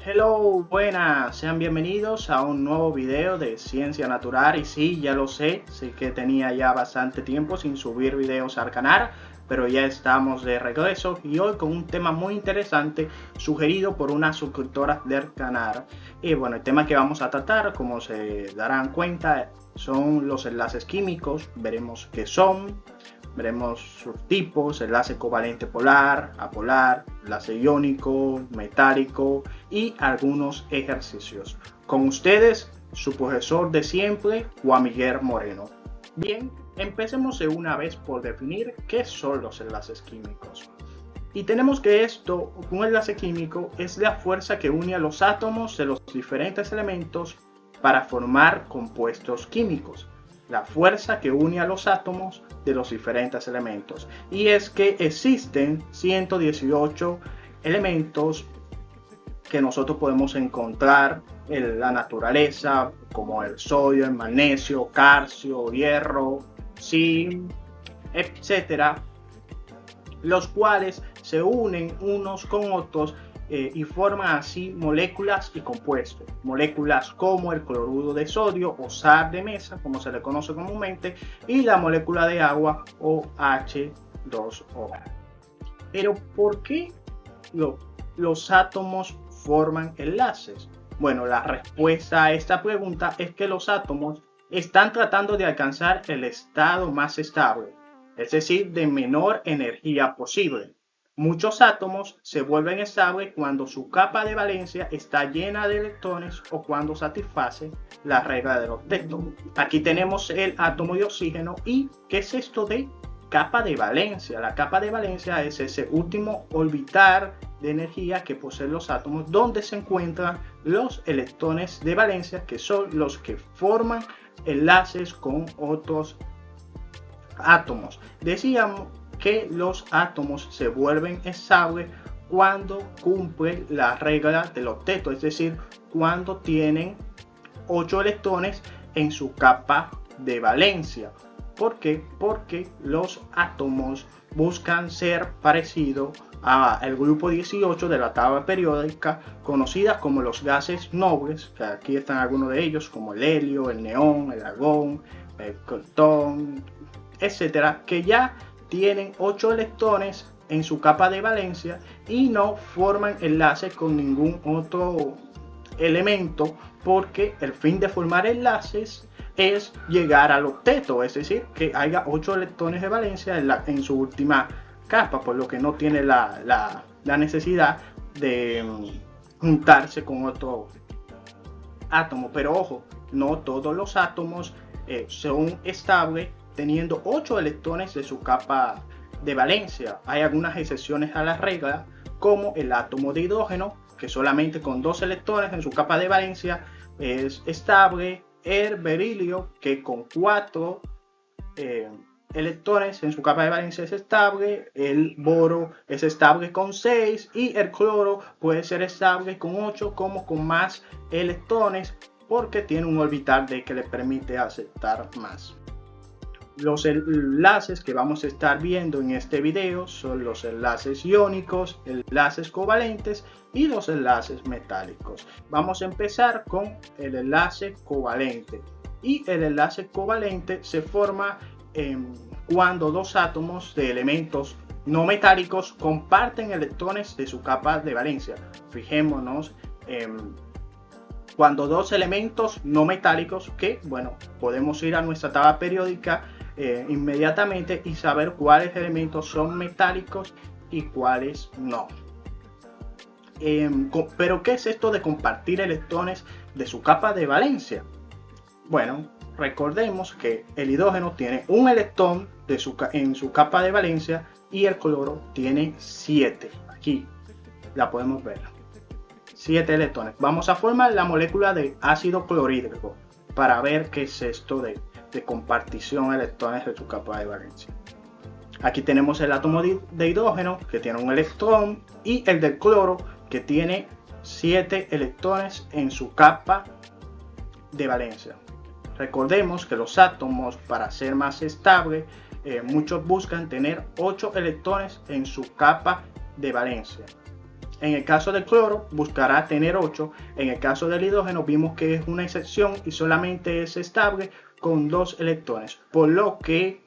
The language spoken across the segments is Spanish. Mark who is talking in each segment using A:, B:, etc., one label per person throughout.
A: Hello, buenas, sean bienvenidos a un nuevo video de Ciencia Natural. Y sí, ya lo sé que tenía ya bastante tiempo sin subir videos al canal, pero ya estamos de regreso y hoy con un tema muy interesante sugerido por una suscriptora del canal. Y bueno, el tema que vamos a tratar, como se darán cuenta, son los enlaces químicos. Veremos qué son, veremos sus tipos: enlace covalente polar, apolar, enlace iónico, metálico y algunos ejercicios. Con ustedes, su profesor de siempre, Juan Miguel Moreno. Bien, empecemos de una vez por definir qué son los enlaces químicos. Y tenemos que un enlace químico es la fuerza que une a los átomos de los diferentes elementos para formar compuestos químicos. La fuerza que une a los átomos de los diferentes elementos. Y es que existen 118 elementos que nosotros podemos encontrar en la naturaleza, como el sodio, el magnesio, calcio, hierro, zinc, etcétera, los cuales se unen unos con otros y forman así moléculas y compuestos. Moléculas como el cloruro de sodio o sal de mesa, como se le conoce comúnmente, y la molécula de agua o H2O. Pero ¿por qué los átomos forman enlaces? Bueno, la respuesta a esta pregunta es que los átomos están tratando de alcanzar el estado más estable, es decir, de menor energía posible. Muchos átomos se vuelven estables cuando su capa de valencia está llena de electrones o cuando satisface la regla del octeto. Aquí tenemos el átomo de oxígeno. ¿Y qué es esto de capa de valencia? La capa de valencia es ese último orbital de energía que poseen los átomos, donde se encuentran los electrones de valencia, que son los que forman enlaces con otros átomos. Decíamos que los átomos se vuelven estables cuando cumplen la regla del octeto, es decir, cuando tienen 8 electrones en su capa de valencia. ¿Por qué? Porque los átomos buscan ser parecidos al grupo 18 de la tabla periódica, conocida como los gases nobles, que aquí están algunos de ellos, como el helio, el neón, el argón, el criptón, etcétera, que ya tienen 8 electrones en su capa de valencia y no forman enlaces con ningún otro elemento, porque el fin de formar enlaces es llegar al octeto, es decir, que haya 8 electrones de valencia en su última capa, por lo que no tiene la necesidad de juntarse con otro átomo. Pero ojo, no todos los átomos son estables teniendo 8 electrones de su capa de valencia. Hay algunas excepciones a la regla, como el átomo de hidrógeno, que solamente con 2 electrones en su capa de valencia es estable. El berilio, que con 4 electrones en su capa de valencia es estable. El boro es estable con 6 y el cloro puede ser estable con 8, como con más electrones, porque tiene un orbital de que le permite aceptar más. Los enlaces que vamos a estar viendo en este video son los enlaces iónicos, enlaces covalentes y los enlaces metálicos. Vamos a empezar con el enlace covalente. Y el enlace covalente se forma cuando dos átomos de elementos no metálicos comparten electrones de su capa de valencia. Fijémonos cuando dos elementos no metálicos, que bueno, podemos ir a nuestra tabla periódica inmediatamente y saber cuáles elementos son metálicos y cuáles no. Pero ¿qué es esto de compartir electrones de su capa de valencia? Bueno, recordemos que el hidrógeno tiene un electrón en su capa de valencia y el cloro tiene 7. Aquí la podemos ver, 7 electrones. Vamos a formar la molécula de ácido clorhídrico para ver qué es esto de compartición de electrones de su capa de valencia. Aquí tenemos el átomo de hidrógeno, que tiene un electrón, y el del cloro, que tiene 7 electrones en su capa de valencia. Recordemos que los átomos, para ser más estables, muchos buscan tener 8 electrones en su capa de valencia. En el caso del cloro buscará tener 8. En el caso del hidrógeno vimos que es una excepción y solamente es estable con 2 electrones, por lo que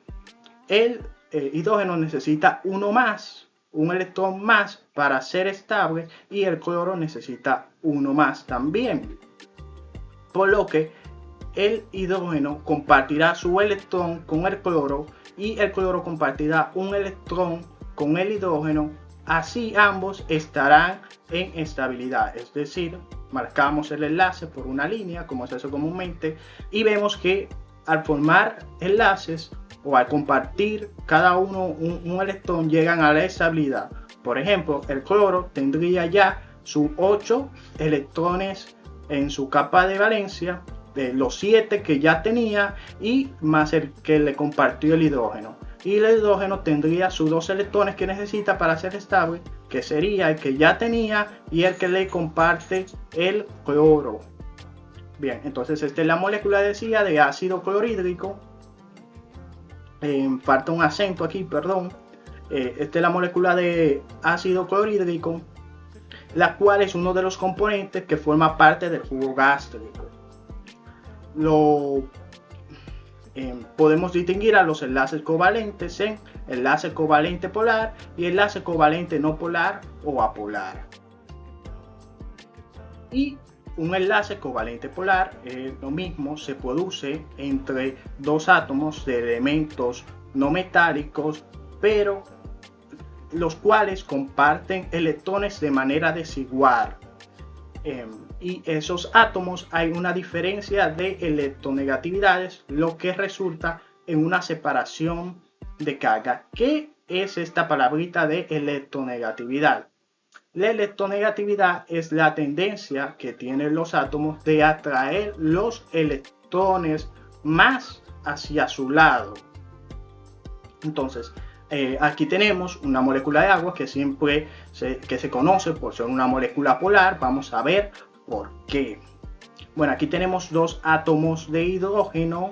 A: el hidrógeno necesita uno más, un electrón más para ser estable, y el cloro necesita uno más también, por lo que el hidrógeno compartirá su electrón con el cloro y el cloro compartirá un electrón con el hidrógeno. Así ambos estarán en estabilidad, es decir, marcamos el enlace por una línea como se hace comúnmente y vemos que al formar enlaces o al compartir cada uno un electrón llegan a la estabilidad. Por ejemplo, el cloro tendría ya sus 8 electrones en su capa de valencia, los 7 que ya tenía y más el que le compartió el hidrógeno. Y el hidrógeno tendría sus 2 electrones que necesita para ser estable, que sería el que ya tenía y el que le comparte el cloro. Bien, entonces esta es la molécula, decía, de ácido clorhídrico. Falta un acento aquí, perdón. Esta es la molécula de ácido clorhídrico, la cual es uno de los componentes que forma parte del jugo gástrico. Podemos distinguir a los enlaces covalentes en enlace covalente polar y enlace covalente no polar o apolar. Y un enlace covalente polar es lo mismo, se produce entre dos átomos de elementos no metálicos, pero los cuales comparten electrones de manera desigual. Y esos átomos hay una diferencia de electronegatividades, lo que resulta en una separación de carga. ¿Qué es esta palabrita de electronegatividad? La electronegatividad es la tendencia que tienen los átomos de atraer los electrones más hacia su lado. Entonces, aquí tenemos una molécula de agua que siempre se conoce por ser una molécula polar. Vamos a ver por qué. Bueno, aquí tenemos dos átomos de hidrógeno,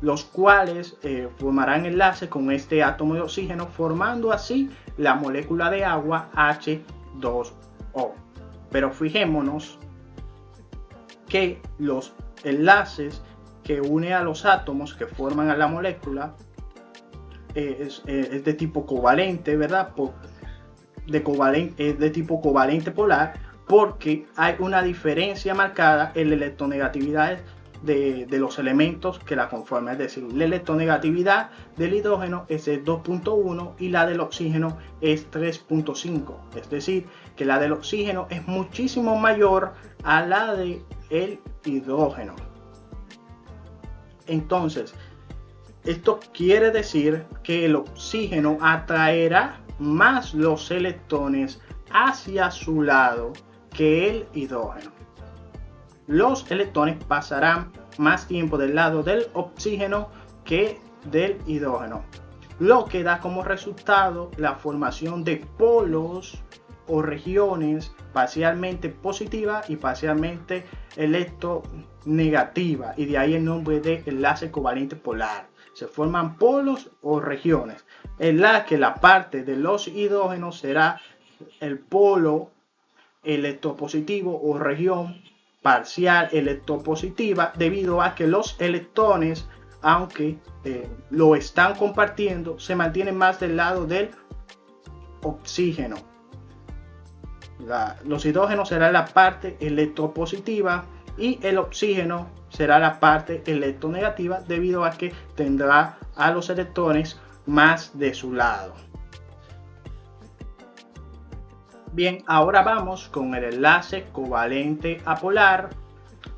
A: los cuales formarán enlace con este átomo de oxígeno, formando así la molécula de agua H2O. Pero fijémonos que los enlaces que une a los átomos que forman a la molécula es de tipo covalente, ¿verdad? Es de tipo covalente polar, porque hay una diferencia marcada en la electronegatividad de los elementos que la conforman. Es decir, la electronegatividad del hidrógeno es de 2.1 y la del oxígeno es 3.5. Es decir, que la del oxígeno es muchísimo mayor a la del hidrógeno. Entonces, esto quiere decir que el oxígeno atraerá más los electrones hacia su lado que el hidrógeno. Los electrones pasarán más tiempo del lado del oxígeno que del hidrógeno, lo que da como resultado la formación de polos o regiones parcialmente positivas y parcialmente electronegativas, y de ahí el nombre de enlace covalente polar. Se forman polos o regiones en la que la parte de los hidrógenos será el polo electropositivo o región parcial electropositiva, debido a que los electrones, aunque lo están compartiendo, se mantienen más del lado del oxígeno. Los hidrógenos serán la parte electropositiva y el oxígeno será la parte electronegativa, debido a que tendrá a los electrones más de su lado. Bien, ahora vamos con el enlace covalente apolar,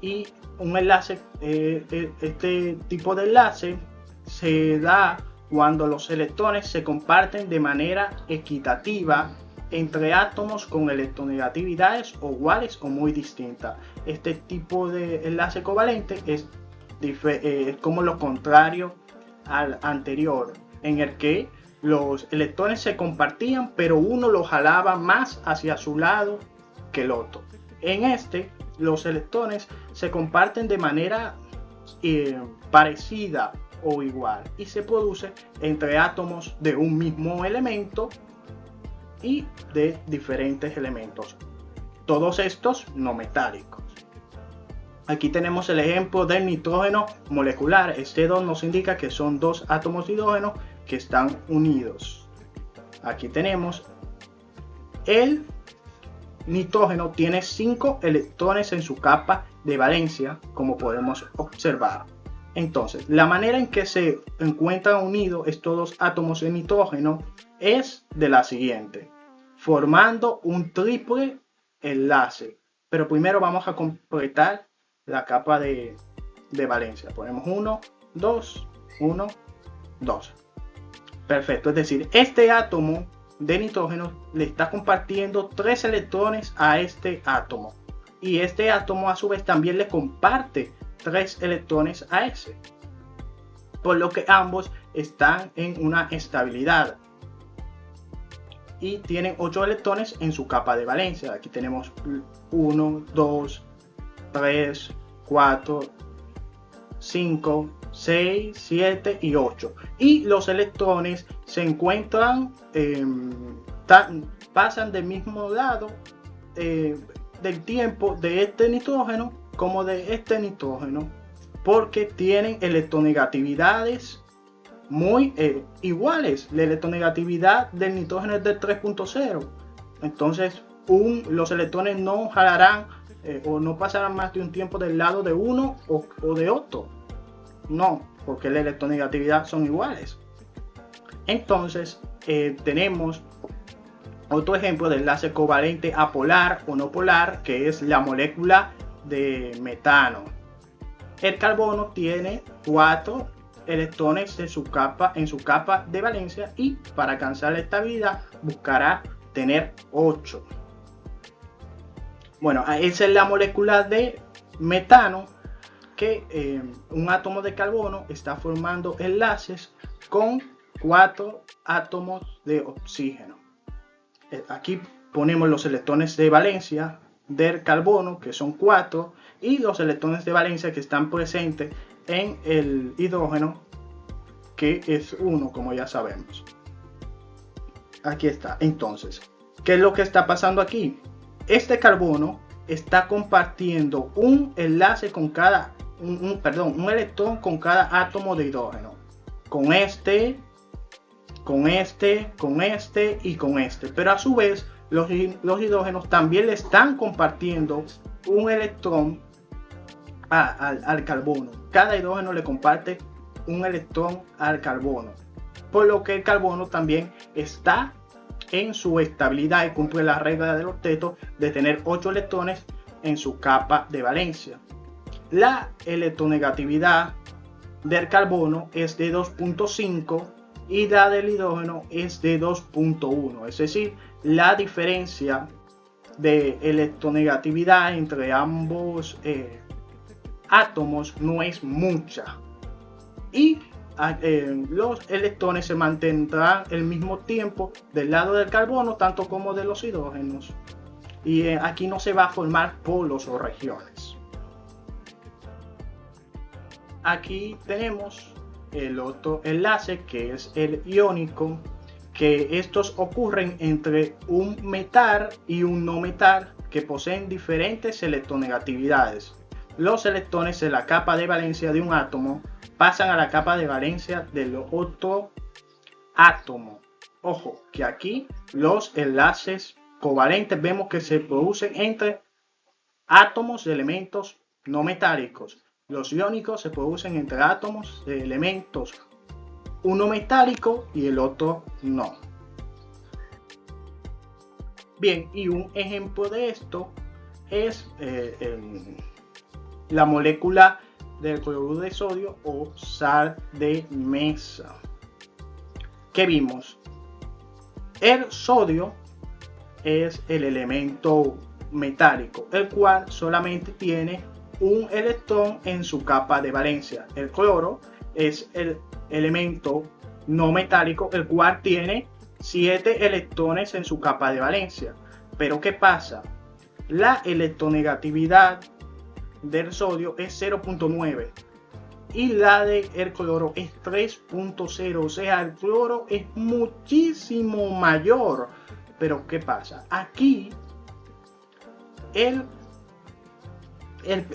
A: y un enlace, este tipo de enlace se da cuando los electrones se comparten de manera equitativa entre átomos con electronegatividades iguales o muy distintas. Este tipo de enlace covalente es como lo contrario al anterior, en el que los electrones se compartían, pero uno los jalaba más hacia su lado que el otro. En este, los electrones se comparten de manera parecida o igual, y se produce entre átomos de un mismo elemento y de diferentes elementos, todos estos no metálicos. Aquí tenemos el ejemplo del nitrógeno molecular. Este 2 nos indica que son dos átomos de hidrógeno que están unidos. Aquí tenemos el nitrógeno, tiene 5 electrones en su capa de valencia, como podemos observar. Entonces, la manera en que se encuentran unidos estos dos átomos de nitrógeno es de la siguiente, formando un triple enlace. Pero primero vamos a completar la capa de valencia. Ponemos 1, 2, 1, 2. Perfecto, es decir, este átomo de nitrógeno le está compartiendo 3 electrones a este átomo. Y este átomo a su vez también le comparte 3 electrones a ese. Por lo que ambos están en una estabilidad. Y tienen 8 electrones en su capa de valencia. Aquí tenemos 1, 2, 3, 4, 5, 6, 7 y 8. Y los electrones se encuentran, pasan del mismo lado del tiempo de este nitrógeno como de este nitrógeno, porque tienen electronegatividades muy iguales. La electronegatividad del nitrógeno es de 3.0. Entonces los electrones no jalarán o no pasarán más de un tiempo del lado de uno o de otro. No, porque la electronegatividad son iguales. Entonces tenemos otro ejemplo de enlace covalente apolar o no polar, que es la molécula de metano. El carbono tiene 4 electrones en su capa de valencia, y para alcanzar la estabilidad buscará tener 8. Bueno, esa es la molécula de metano, que un átomo de carbono está formando enlaces con 4 átomos de oxígeno. Aquí ponemos los electrones de valencia del carbono, que son 4, y los electrones de valencia que están presentes en el hidrógeno, que es 1, como ya sabemos. Aquí está. Entonces, ¿qué es lo que está pasando aquí? Este carbono está compartiendo un enlace con cada, un electrón con cada átomo de hidrógeno. Con este, con este, con este y con este. Pero a su vez, los hidrógenos también le están compartiendo un electrón al carbono. Cada hidrógeno le comparte un electrón al carbono, por lo que el carbono también está en su estabilidad y cumple la regla del octeto de tener 8 electrones en su capa de valencia. La electronegatividad del carbono es de 2.5 y la del hidrógeno es de 2.1, es decir, la diferencia de electronegatividad entre ambos átomos no es mucha, y los electrones se mantendrán el mismo tiempo del lado del carbono tanto como de los hidrógenos, y aquí no se va a formar polos o regiones. Aquí tenemos el otro enlace, que es el iónico, que estos ocurren entre un metal y un no metal que poseen diferentes electronegatividades. Los electrones de la capa de valencia de un átomo pasan a la capa de valencia del otro átomo. Ojo, que aquí los enlaces covalentes vemos que se producen entre átomos de elementos no metálicos. Los iónicos se producen entre átomos de elementos, uno metálico y el otro no. Bien, y un ejemplo de esto es la molécula del cloruro de sodio o sal de mesa. ¿Qué vimos? El sodio es el elemento metálico, el cual solamente tiene un electrón en su capa de valencia. El cloro es el elemento no metálico, el cual tiene 7 electrones en su capa de valencia. Pero ¿qué pasa? La electronegatividad del sodio es 0.9 y la del cloro es 3.0, o sea, el cloro es muchísimo mayor Pero ¿qué pasa? Aquí,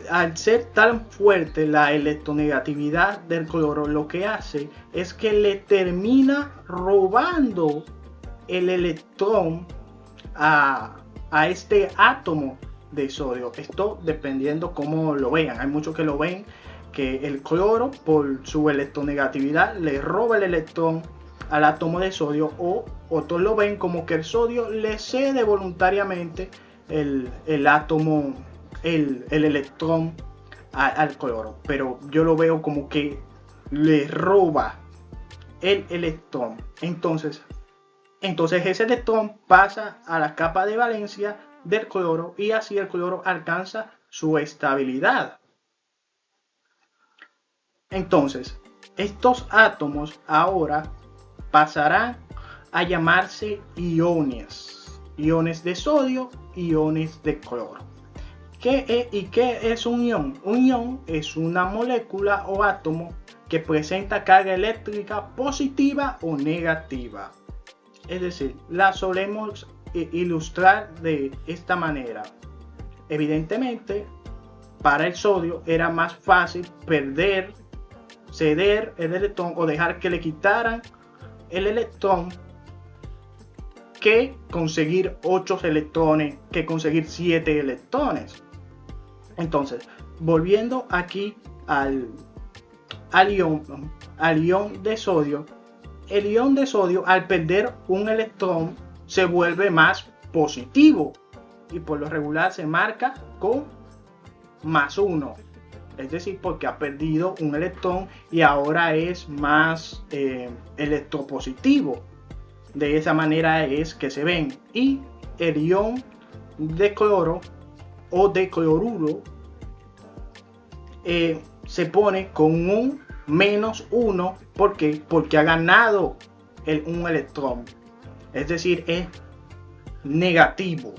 A: al ser tan fuerte la electronegatividad del cloro, lo que hace es que le termina robando el electrón a este átomo de sodio. Esto dependiendo cómo lo vean. Hay muchos que lo ven que el cloro, por su electronegatividad, le roba el electrón al átomo de sodio, o otros lo ven como que el sodio le cede voluntariamente el átomo, el electrón al cloro. Pero yo lo veo como que le roba el electrón. Entonces ese electrón pasa a la capa de valencia del cloro y así el cloro alcanza su estabilidad. Entonces, estos átomos ahora pasarán a llamarse iones. Iones de sodio, iones de cloro. ¿Qué es un ion? Un ion es una molécula o átomo que presenta carga eléctrica positiva o negativa. Es decir, la solemos ilustrar de esta manera. Evidentemente, para el sodio era más fácil ceder el electrón o dejar que le quitaran el electrón que conseguir 8 electrones, que conseguir 7 electrones. Entonces, volviendo aquí al ion de sodio, el ion de sodio, al perder un electrón, se vuelve más positivo y por lo regular se marca con +1, es decir, porque ha perdido un electrón y ahora es más electropositivo. De esa manera es que se ven. Y el ion de cloro o de cloruro se pone con un -1. ¿Por qué? Porque ha ganado un electrón. Es decir, es negativo.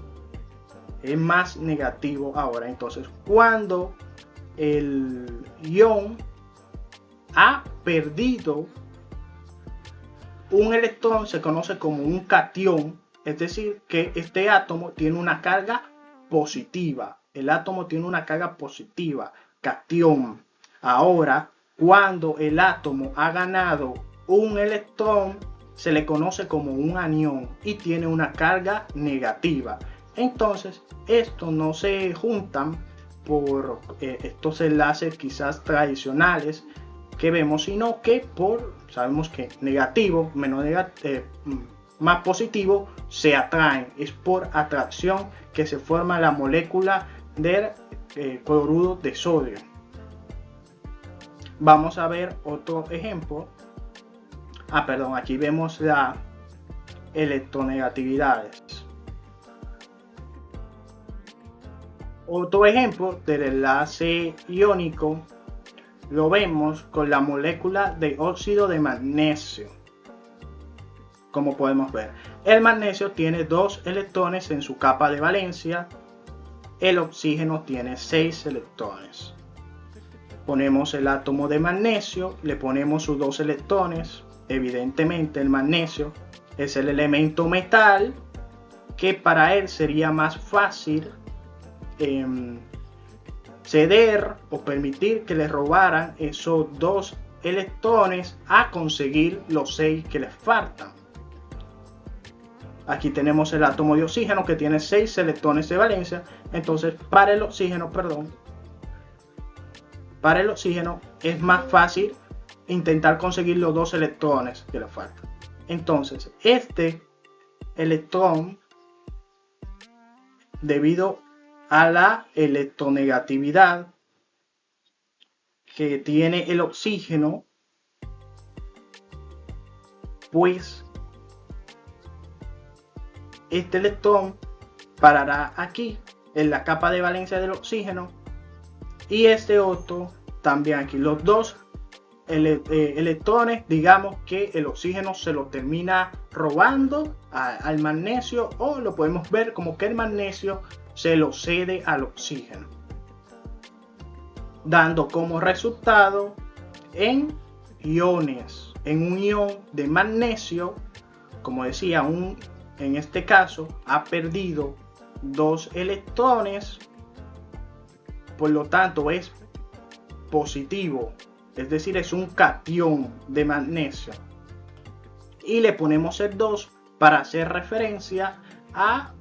A: Es más negativo ahora. Entonces, cuando el ion ha perdido un electrón, se conoce como un catión. Es decir, que este átomo tiene una carga positiva. El átomo tiene una carga positiva, catión. Ahora, cuando el átomo ha ganado un electrón, se le conoce como un anión y tiene una carga negativa. Entonces, estos no se juntan por estos enlaces quizás tradicionales que vemos, sino que sabemos que negativo menos más positivo se atraen. Es por atracción que se forma la molécula del cloruro de sodio. Vamos a ver otro ejemplo. Aquí vemos las electronegatividades. Otro ejemplo del enlace iónico lo vemos con la molécula de óxido de magnesio. Como podemos ver, el magnesio tiene 2 electrones en su capa de valencia. El oxígeno tiene 6 electrones. Ponemos el átomo de magnesio, le ponemos sus 2 electrones. Evidentemente el magnesio es el elemento metal que para él sería más fácil ceder o permitir que le robaran esos 2 electrones a conseguir los 6 que les faltan. Aquí tenemos el átomo de oxígeno que tiene 6 electrones de valencia. Entonces para el oxígeno es más fácil intentar conseguir los 2 electrones que le faltan. Entonces este electrón, debido a la electronegatividad que tiene el oxígeno, pues este electrón parará aquí en la capa de valencia del oxígeno y este otro también aquí. Los 2 electrones, digamos que el oxígeno se lo termina robando al magnesio, o lo podemos ver como que el magnesio se lo cede al oxígeno, dando como resultado en iones, en un ion de magnesio, como decía, un en este caso ha perdido 2 electrones, por lo tanto es positivo, es decir, es un catión de magnesio, y le ponemos el 2 para hacer referencia a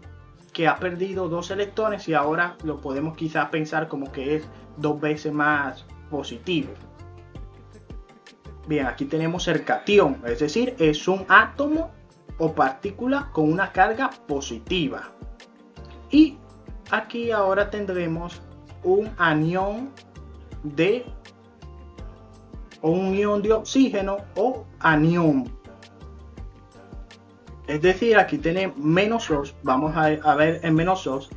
A: que ha perdido 2 electrones y ahora lo podemos quizás pensar como que es 2 veces más positivo. Bien, aquí tenemos el catión, es decir, es un átomo o partícula con una carga positiva. Y aquí ahora tendremos un anión o un ion de oxígeno o anión. Es decir, aquí tenemos menos 2, vamos a ver en menos 2,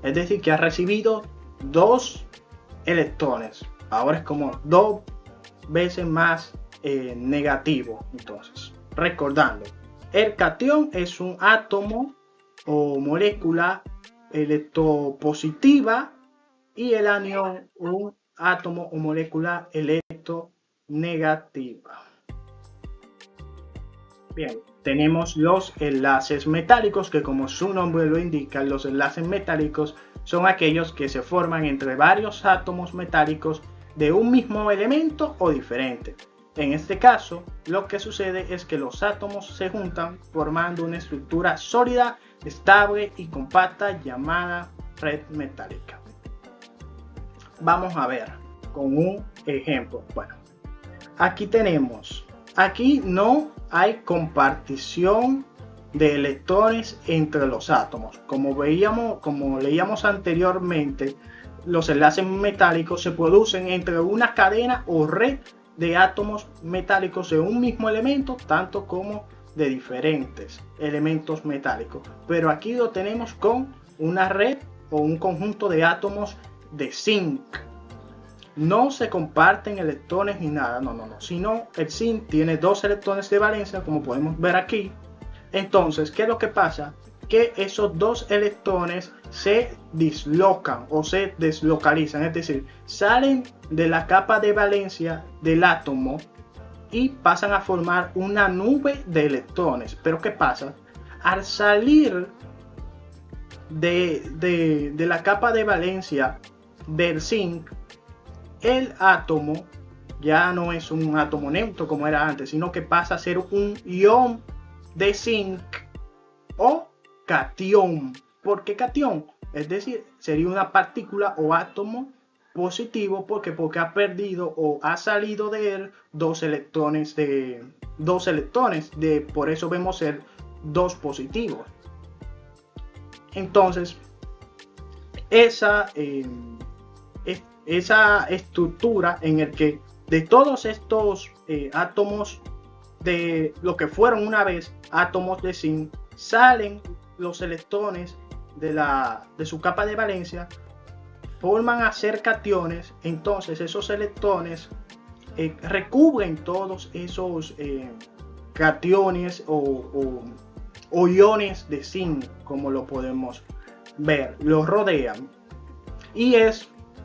A: es decir, que ha recibido 2 electrones. Ahora es como 2 veces más negativo. Entonces, recordando, el catión es un átomo o molécula electropositiva y el anión un átomo o molécula electronegativa. Bien, tenemos los enlaces metálicos, que como su nombre lo indica, los enlaces metálicos son aquellos que se forman entre varios átomos metálicos de un mismo elemento o diferente. En este caso, lo que sucede es que los átomos se juntan formando una estructura sólida, estable y compacta llamada red metálica. Vamos a ver con un ejemplo. Bueno, aquí no hay compartición de electrones entre los átomos. Como leíamos anteriormente, los enlaces metálicos se producen entre una cadena o red de átomos metálicos de un mismo elemento, tanto como de diferentes elementos metálicos. Pero aquí lo tenemos con una red o un conjunto de átomos de zinc. No se comparten electrones ni nada, no, sino el zinc tiene 2 electrones de valencia, como podemos ver aquí. Entonces, ¿qué es lo que pasa? Que esos 2 electrones se dislocan o se deslocalizan, es decir, salen de la capa de valencia del átomo y pasan a formar una nube de electrones. Pero ¿qué pasa? Al salir de la capa de valencia del zinc, el átomo ya no es un átomo neutro como era antes, sino que pasa a ser un ion de zinc o catión. ¿Por qué catión? Es decir, sería una partícula o átomo positivo porque ha perdido o ha salido de él 2 electrones por eso vemos el 2 positivo. Entonces, esa estructura en el que de todos estos átomos de lo que fueron una vez átomos de zinc, salen los electrones de su capa de valencia, forman a ser cationes. Entonces esos electrones recubren todos esos cationes o iones de zinc, como lo podemos ver, los rodean, y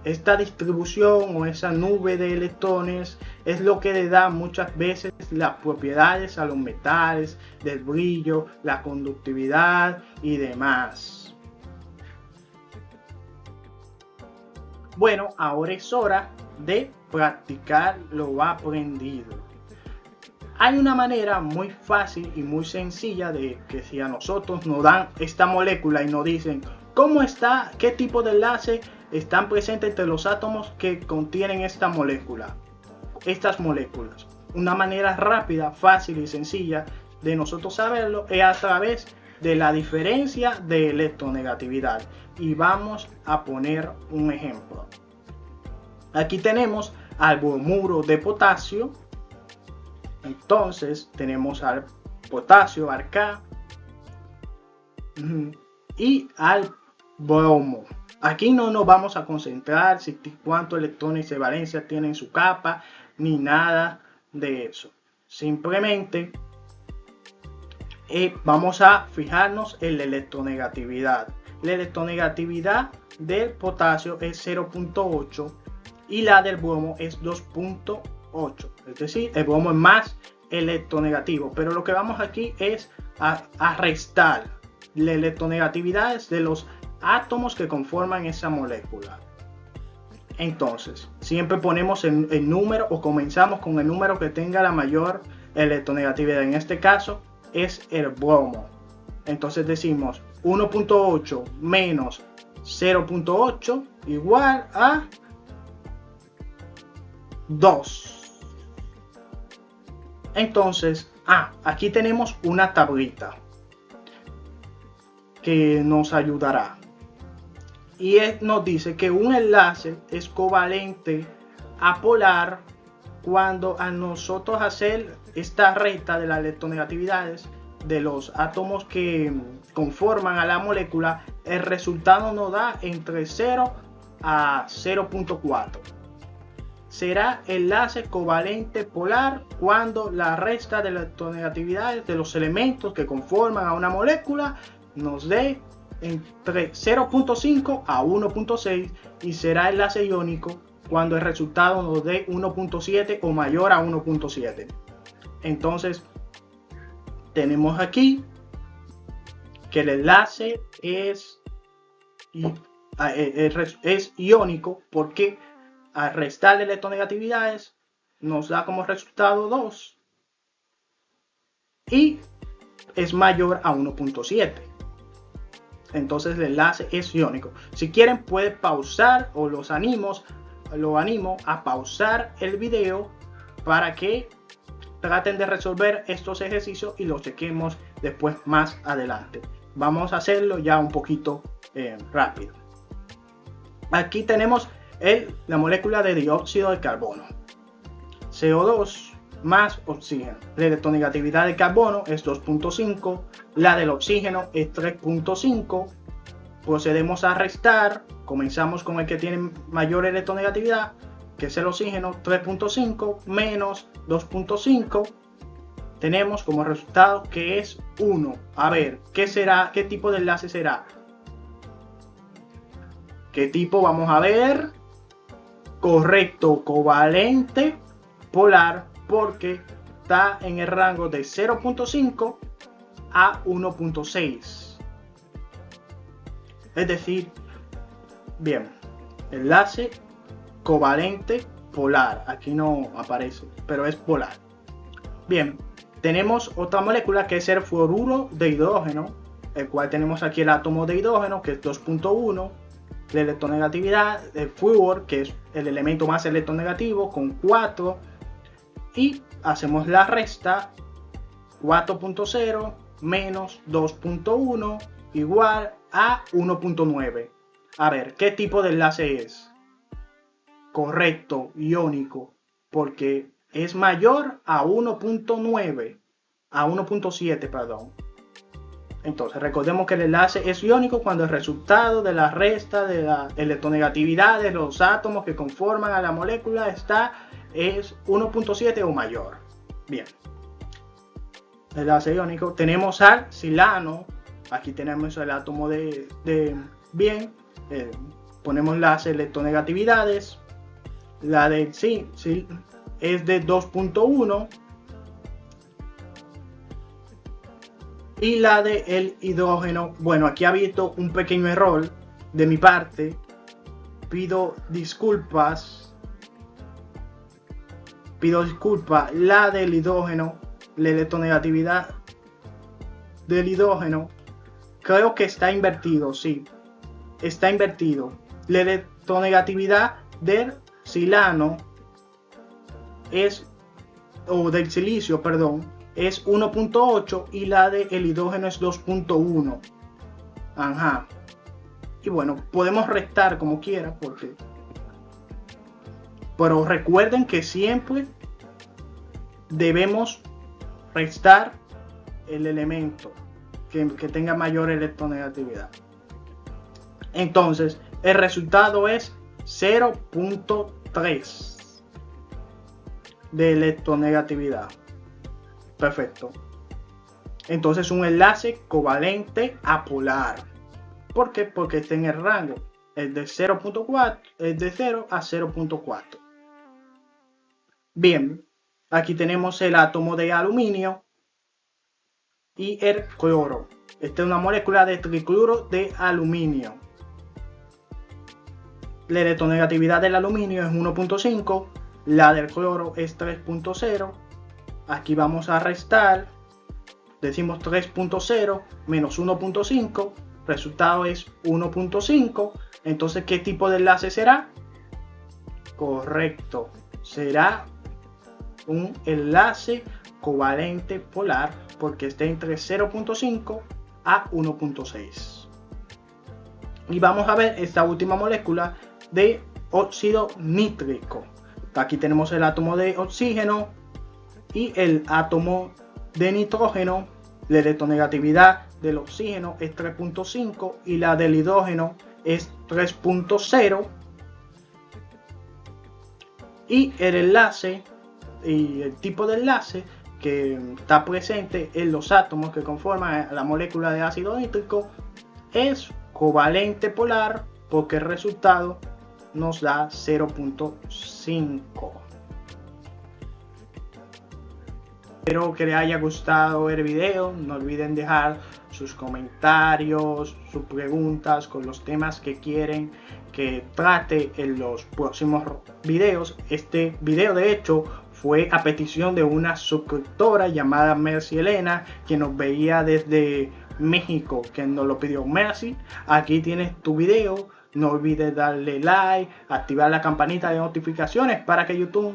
A: esta distribución o esa nube de electrones es lo que le da muchas veces las propiedades a los metales, del brillo, la conductividad y demás. Bueno, ahora es hora de practicar lo aprendido. Hay una manera muy fácil y muy sencilla de que si a nosotros nos dan esta molécula y nos dicen cómo está, qué tipo de enlace están presentes entre los átomos que contienen estas moléculas. Una manera rápida, fácil y sencilla de nosotros saberlo es a través de la diferencia de electronegatividad. Y vamos a poner un ejemplo. Aquí tenemos al bromuro de potasio. Entonces tenemos al potasio, al K, y al bromo. Aquí no nos vamos a concentrar si cuántos electrones de valencia tiene en su capa ni nada de eso. Simplemente vamos a fijarnos en la electronegatividad. La electronegatividad del potasio es 0.8 y la del bromo es 2.8. Es decir, el bromo es más electronegativo, pero lo que vamos aquí es a restar la electronegatividad de los átomos que conforman esa molécula. Entonces, siempre ponemos el número o comenzamos con el número que tenga la mayor electronegatividad. En este caso es el bromo. Entonces decimos 1.8 menos 0.8 igual a 2. Entonces, aquí tenemos una tablita que nos ayudará. Y nos dice que un enlace es covalente a polar cuando a nosotros hacer esta resta de las electronegatividades de los átomos que conforman a la molécula, el resultado nos da entre 0 a 0.4. Será enlace covalente polar cuando la resta de electronegatividades de los elementos que conforman a una molécula nos dé entre 0.5 a 1.6 y será enlace iónico cuando el resultado nos dé 1.7 o mayor a 1.7. Entonces tenemos aquí que el enlace es iónico porque al restar de electronegatividades nos da como resultado 2 y es mayor a 1.7. Entonces el enlace es iónico. Si quieren pueden pausar o lo animo a pausar el video para que traten de resolver estos ejercicios y los chequemos después más adelante. Vamos a hacerlo ya un poquito rápido. Aquí tenemos la molécula de dióxido de carbono. CO2 más oxígeno. La electronegatividad de carbono es 2.5, la del oxígeno es 3.5. Procedemos a restar, comenzamos con el que tiene mayor electronegatividad, que es el oxígeno, 3.5 menos 2.5. Tenemos como resultado que es 1. A ver, ¿qué será? ¿Qué tipo de enlace será? ¿Qué tipo? Vamos a ver. Correcto, covalente polar, porque está en el rango de 0.5 a 1.6. Es decir, bien, enlace covalente polar. Aquí no aparece, pero es polar. Bien, tenemos otra molécula que es el fluoruro de hidrógeno, el cual tenemos aquí el átomo de hidrógeno que es 2.1. La electronegatividad del flúor, que es el elemento más electronegativo, con 4. Y hacemos la resta, 4.0 menos 2.1 igual a 1.9. A ver, ¿qué tipo de enlace es? Correcto, iónico, porque es mayor a 1.9, a 1.7, perdón. Entonces recordemos que el enlace es iónico cuando el resultado de la resta de la electronegatividad de los átomos que conforman a la molécula es 1.7 o mayor. Bien, enlace iónico. Tenemos al silano. Aquí tenemos el átomo bien. Ponemos las electronegatividades. La del sí es de 2.1. Y la del hidrógeno, bueno, aquí ha habido un pequeño error de mi parte. Pido disculpas. La del hidrógeno, la electronegatividad del hidrógeno, creo que está invertido, sí. Está invertido. La electronegatividad del silano del silicio, perdón, es 1.8 y la del hidrógeno es 2.1. Ajá. Y bueno, podemos restar como quiera pero recuerden que siempre debemos restar el elemento que tenga mayor electronegatividad. Entonces, el resultado es 0.3 de electronegatividad. Perfecto. Entonces un enlace covalente apolar. ¿Por qué? Porque está en el rango. Es de 0.4, es de 0 a 0.4. Bien. Aquí tenemos el átomo de aluminio y el cloro. Esta es una molécula de tricloro de aluminio. La electronegatividad del aluminio es 1.5, la del cloro es 3.0. Aquí vamos a restar, decimos 3.0 menos 1.5, resultado es 1.5. Entonces, ¿qué tipo de enlace será? Correcto, será un enlace covalente polar porque está entre 0.5 a 1.6. Y vamos a ver esta última molécula de óxido nítrico. Aquí tenemos el átomo de oxígeno y el átomo de nitrógeno. La electronegatividad del oxígeno es 3.5 y la del hidrógeno es 3.0. Y el enlace y el tipo de enlace que está presente en los átomos que conforman la molécula de ácido nítrico es covalente polar porque el resultado nos da 0.5. Espero que les haya gustado el video. No olviden dejar sus comentarios, sus preguntas con los temas que quieren que trate en los próximos videos. Este video de hecho fue a petición de una suscriptora llamada Mercy Elena, que nos veía desde México, que nos lo pidió. Mercy, aquí tienes tu video. No olvides darle like, activar la campanita de notificaciones para que YouTube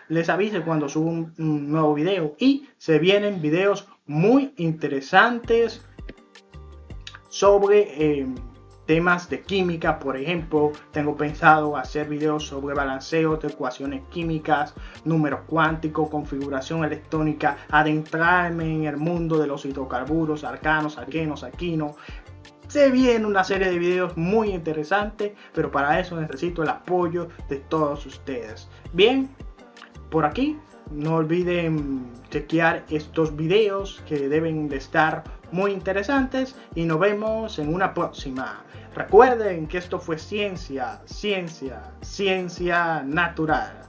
A: les avise cuando subo un nuevo video. Y se vienen videos muy interesantes sobre temas de química. Por ejemplo, tengo pensado hacer videos sobre balanceo de ecuaciones químicas, números cuánticos, configuración electrónica, adentrarme en el mundo de los hidrocarburos, alcanos, alquenos, alquinos. Se viene una serie de videos muy interesantes, pero para eso necesito el apoyo de todos ustedes. Bien, por aquí no olviden chequear estos videos que deben de estar muy interesantes y nos vemos en una próxima. Recuerden que esto fue ciencia natural.